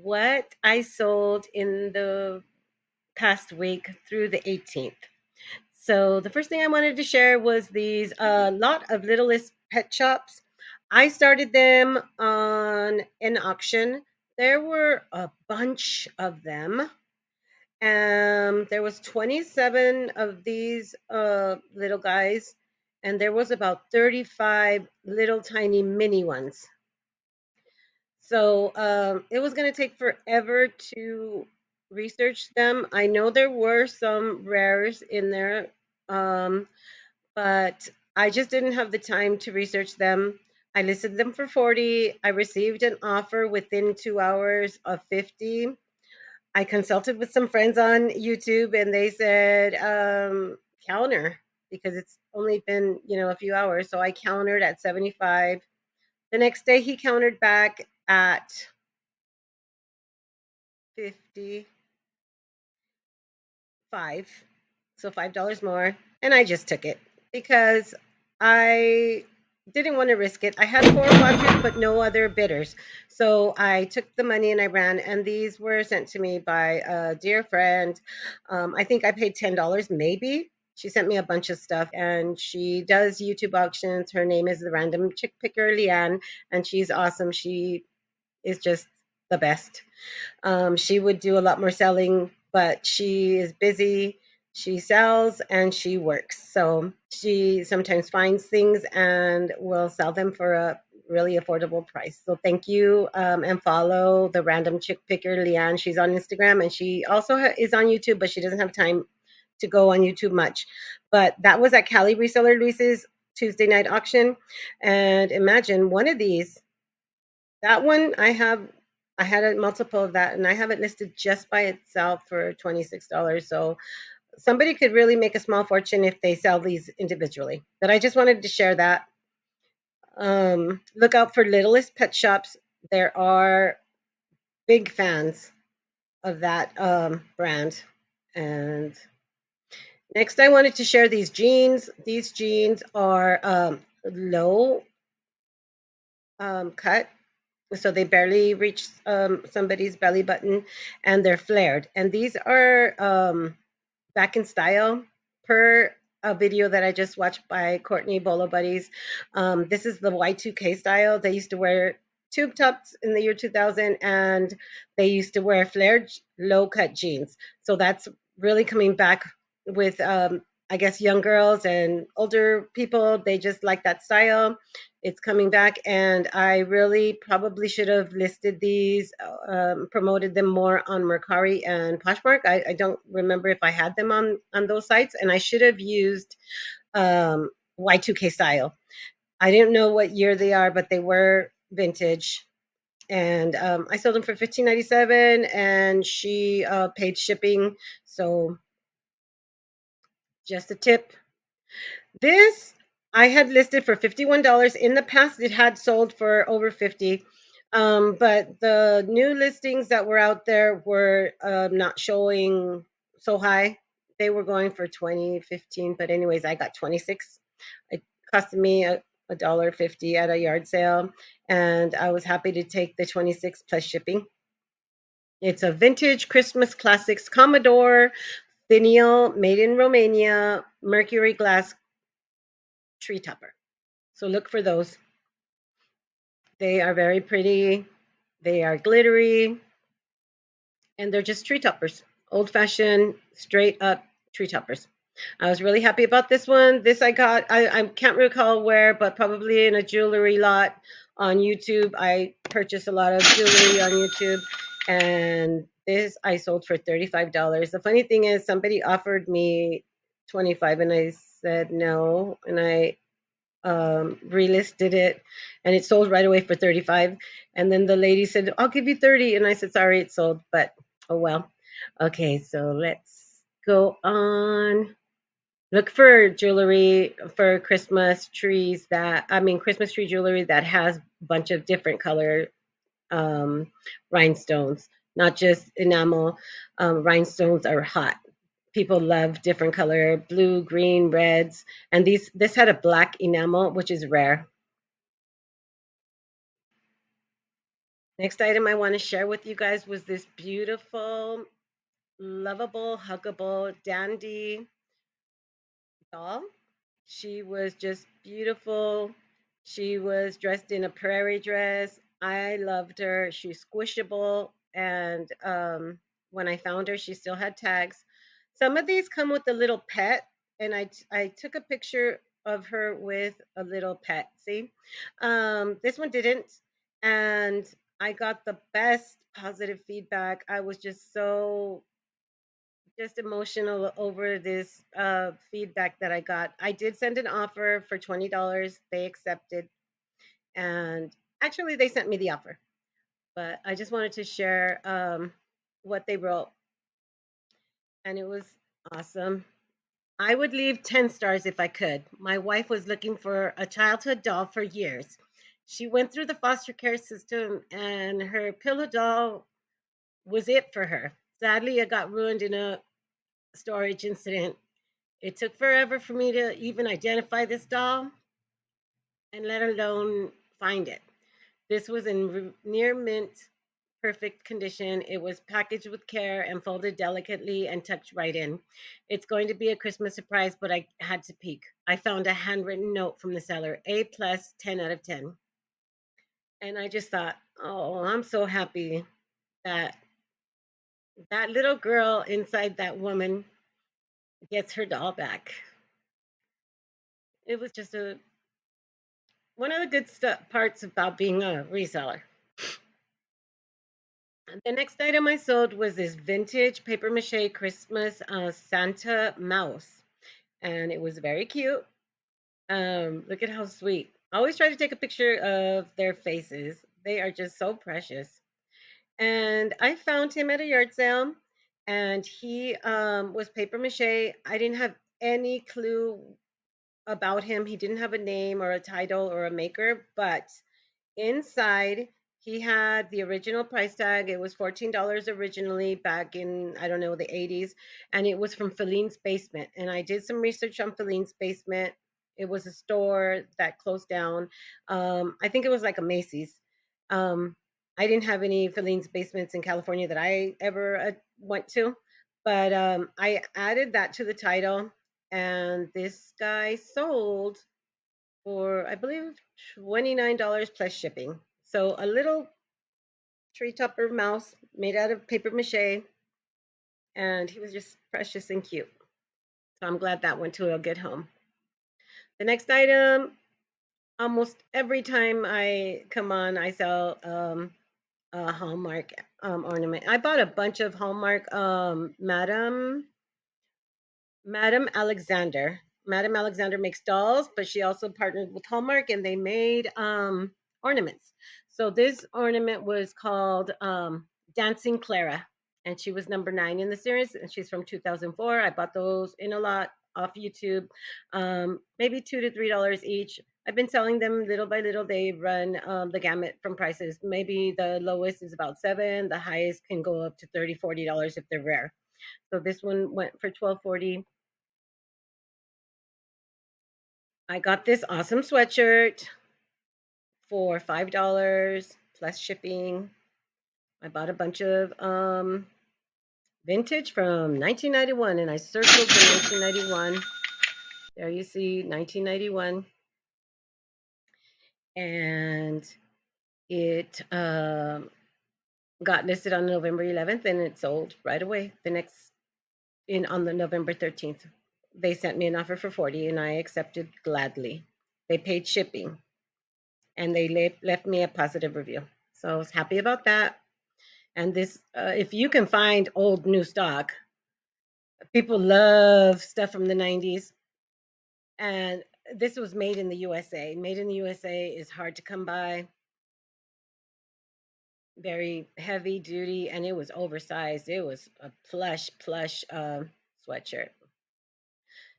what I sold in the past week through the 18th. So the first thing I wanted to share was these lot of Littlest pet shops. I started them on an auction. There were a bunch of them. There was 27 of these little guys, and there was about 35 little tiny mini ones. So it was going to take forever to research them. I know there were some rares in there, um, but I just didn't have the time to research them. I listed them for 40. I received an offer within 2 hours of 50. I consulted with some friends on YouTube and they said, counter because it's only been, a few hours. So I countered at 75. The next day he countered back at 55, so $5 more, and I just took it because I didn't want to risk it. I had 4 watches, but no other bidders, so I took the money and I ran. And these were sent to me by a dear friend. I think I paid $10, maybe. She sent me a bunch of stuff, and she does YouTube auctions. Her name is the Random Chick Picker, Leanne, and she's awesome. She is just the best. She would do a lot more selling, but she is busy. She sells and she works. So she sometimes finds things and will sell them for a really affordable price. So thank you, and follow the Random Chick Picker, Leanne. She's on Instagram and she also is on YouTube, but she doesn't have time to go on YouTube much. But that was at Cali Reseller Luis's Tuesday night auction. And imagine one of these, that one I had a multiple of that and I have it listed just by itself for $26. So somebody could really make a small fortune if they sell these individually. But I just wanted to share that. Look out for Littlest Pet Shops. There are big fans of that brand. And next, I wanted to share these jeans. These jeans are low cut, so they barely reach somebody's belly button, and they're flared. And these are back in style per a video that I just watched by Courtney Bolo Buddies. This is the Y2K style. They used to wear tube tops in the year 2000, and they used to wear flared low cut jeans. So that's really coming back with, I guess, young girls and older people. They just like that style. It's coming back, and I really probably should have listed these, promoted them more on Mercari and Poshmark. I don't remember if I had them on those sites, and I should have used Y2K style. I didn't know what year they are, but they were vintage. And I sold them for $15.97, and she paid shipping. So just a tip. This I had listed for $51. In the past, it had sold for over 50. But the new listings that were out there were not showing so high. They were going for 20, 15. But anyways, I got 26. It cost me a dollar 50 at a yard sale, and I was happy to take the 26 plus shipping. It's a vintage Christmas classics Commodore finial made in Romania mercury glass tree topper. So look for those. They are very pretty. They are glittery, and they're just tree toppers. Old fashioned, straight up tree toppers. I was really happy about this one. This I got, I can't recall where, but probably in a jewelry lot on YouTube. I purchased a lot of jewelry on YouTube, and this I sold for $35. The funny thing is, somebody offered me 25, and I said no, and I relisted it, and it sold right away for 35. And then the lady said, I'll give you 30. And I said, sorry, it sold, but oh well. Okay, so let's go on. Look for jewelry for Christmas trees Christmas tree jewelry that has a bunch of different color um, rhinestones, not just enamel. Rhinestones are hot. People love different color, blue, green, reds, and this had a black enamel, which is rare. Next item I want to share with you guys was this beautiful, lovable, huggable, dandy doll. She was just beautiful. She was dressed in a prairie dress. I loved her. She's squishable. And when I found her, she still had tags. Some of these come with a little pet, and I took a picture of her with a little pet. See, this one didn't, and I got the best positive feedback. I was just emotional over this feedback that I got. I did send an offer for $20. They accepted, and actually, they sent me the offer. But I just wanted to share what they wrote, and it was awesome. I would leave 10 stars if I could. My wife was looking for a childhood doll for years. She went through the foster care system, and her pillow doll was it for her. Sadly, it got ruined in a storage incident. It took forever for me to even identify this doll and let alone find it. This was in near mint perfect condition. It was packaged with care and folded delicately and tucked right in. It's going to be a Christmas surprise, but I had to peek. I found a handwritten note from the seller, A plus, 10 out of 10. And I just thought, oh, I'm so happy that that little girl inside that woman gets her doll back. It was just one of the good parts about being a reseller. The next item I sold was this vintage paper mache Christmas Santa mouse, and it was very cute. Look at how sweet. I always try to take a picture of their faces. They are just so precious. And I found him at a yard sale, and he was paper mache. I didn't have any clue about him. He didn't have a name or a title or a maker, but inside, he had the original price tag. It was $14 originally back in, I don't know, the 80s. And it was from Feline's Basement. And I did some research on Feline's Basement. It was a store that closed down. I think it was like a Macy's. Um, I didn't have any Feline's Basements in California that I ever went to. But I added that to the title. And this guy sold for I believe $29 plus shipping. So a little tree topper mouse made out of paper mache, and he was just precious and cute. So I'm glad that went to a good home. The next item, almost every time I come on, I sell a Hallmark ornament. I bought a bunch of Hallmark Madam Alexander. Madam Alexander makes dolls, but she also partnered with Hallmark and they made ornaments. So this ornament was called Dancing Clara, and she was number 9 in the series, and she's from 2004. I bought those in a lot off YouTube, maybe $2 to $3 each. I've been selling them little by little. They run the gamut from prices. Maybe the lowest is about 7. The highest can go up to $30, $40 if they're rare. So this one went for 12.40. I got this awesome sweatshirt for $5 plus shipping. I bought a bunch of vintage from 1991 and I circled the 1991. There you see 1991. And it got listed on November 11th and it sold right away. The next in on the November 13th. They sent me an offer for 40 and I accepted gladly. They paid shipping and they left me a positive review. So I was happy about that. And this, if you can find old new stock, people love stuff from the 90s. And this was made in the USA. Made in the USA is hard to come by, very heavy duty, and it was oversized. It was a plush sweatshirt.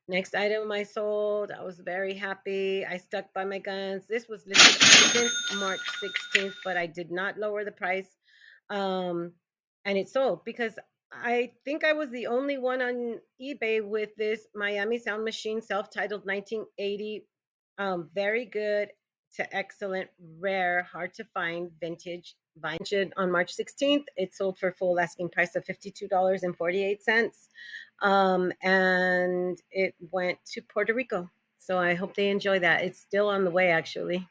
Next item I sold, I was very happy. I stuck by my guns. This was listed since March 16th, but I did not lower the price. Um, and it sold because I think I was the only one on eBay with this Miami Sound Machine self-titled 1980. Very good. to excellent, rare, hard to find vintage vine on March 16th. It sold for full asking price of $52.48. And it went to Puerto Rico. So I hope they enjoy that. It's still on the way, actually.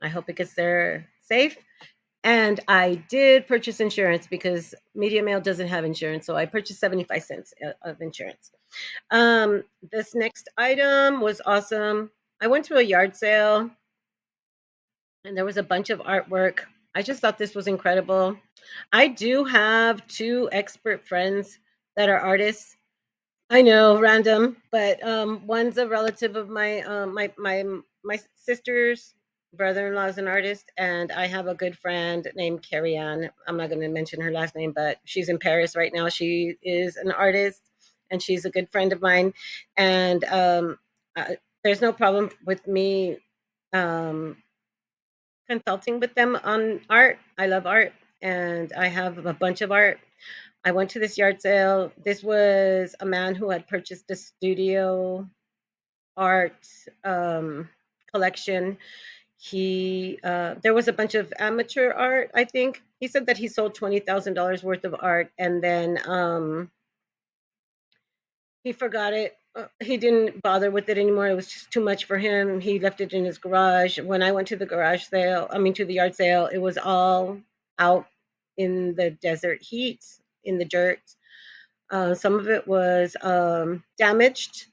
I hope it gets there safe. And I did purchase insurance because Media Mail doesn't have insurance. So I purchased 75 cents of insurance. This next item was awesome. I went to a yard sale and there was a bunch of artwork. I just thought this was incredible. I do have two expert friends that are artists. I know, random, but one's a relative of my sister's brother-in-law is an artist, and I have a good friend named Carrie Ann. I'm not going to mention her last name, but she's in Paris right now. She is an artist, and she's a good friend of mine. And there's no problem with me um, consulting with them on art. I love art, and I have a bunch of art. I went to this yard sale. This was a man who had purchased a studio art um, collection. He there was a bunch of amateur art. I think he said that he sold $20,000 worth of art, and then he forgot it. He didn't bother with it anymore. It was just too much for him. He left it in his garage. When I went to the garage sale, I mean to the yard sale, it was all out in the desert heat, in the dirt. Some of it was damaged,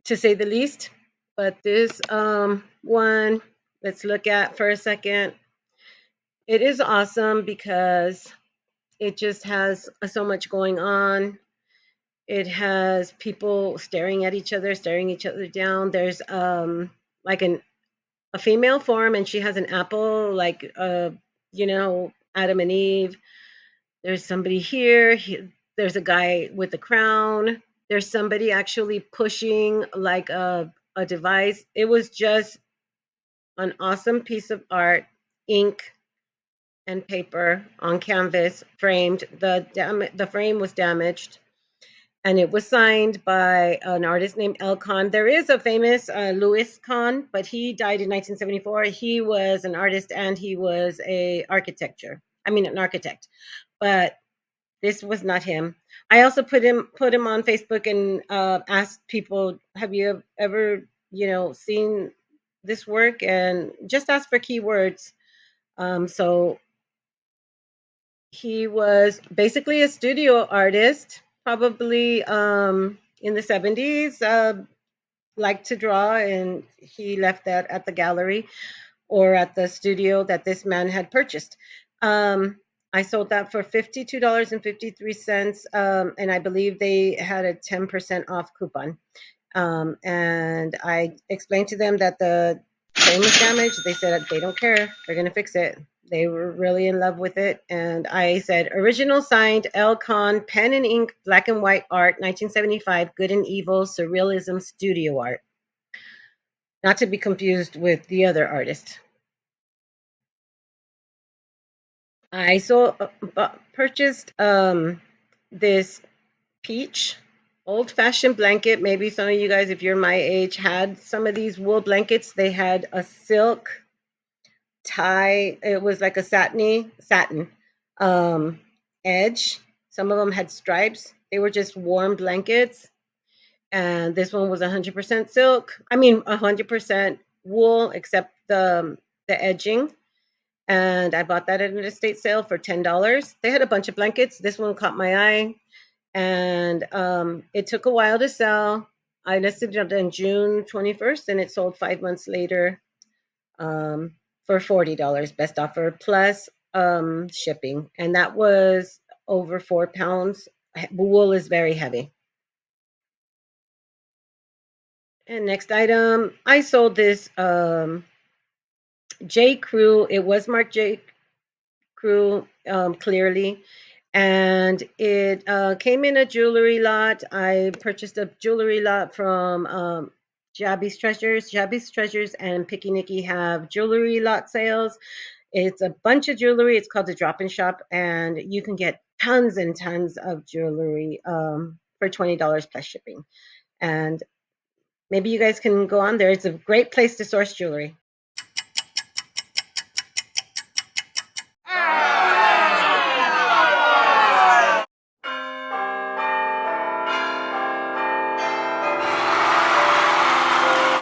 to say the least. But this one, let's look at for a second. It is awesome because it just has so much going on. It has people staring at each other, staring each other down. There's like a female form, and she has an apple, like Adam and Eve. There's somebody here. There's a guy with a crown. There's somebody actually pushing like a device. It was just an awesome piece of art, ink and paper on canvas, framed. The frame was damaged, and it was signed by an artist named El Khan. There is a famous Louis Khan, but he died in 1974. He was an artist and he was an architect. But this was not him. I also put him on Facebook and asked people, "Have you ever, seen this work?" And just ask for keywords. So he was basically a studio artist, probably in the 70s. Liked to draw, and he left that at the gallery or at the studio that this man had purchased. Um, I sold that for $52.53, and I believe they had a 10% off coupon. And I explained to them that the frame was damaged. They said they don't care. They're going to fix it. They were really in love with it. And I said, original signed L. Khan, pen and ink, black and white art, 1975, good and evil, surrealism studio art. Not to be confused with the other artist. I purchased this peach old fashioned blanket. Maybe some of you guys, if you're my age, had some of these wool blankets. They had a silk tie. It was like a satin um, edge. Some of them had stripes. They were just warm blankets. And this one was 100% silk. I mean, 100% wool, except the edging. And I bought that at an estate sale for $10. They had a bunch of blankets. This one caught my eye, and it took a while to sell. I listed it on June 21st, and it sold 5 months later for $40, best offer plus shipping, and that was over 4 pounds. Wool is very heavy. And next item, I sold this J. Crew. It was marked J. Crew clearly, and it came in a jewelry lot. I purchased a jewelry lot from Jabby's Treasures. Jabby's Treasures and Picky Nicky have jewelry lot sales. It's a bunch of jewelry. It's called the Drop and Shop, and you can get tons and tons of jewelry for $20 plus shipping. And maybe you guys can go on there. It's a great place to source jewelry.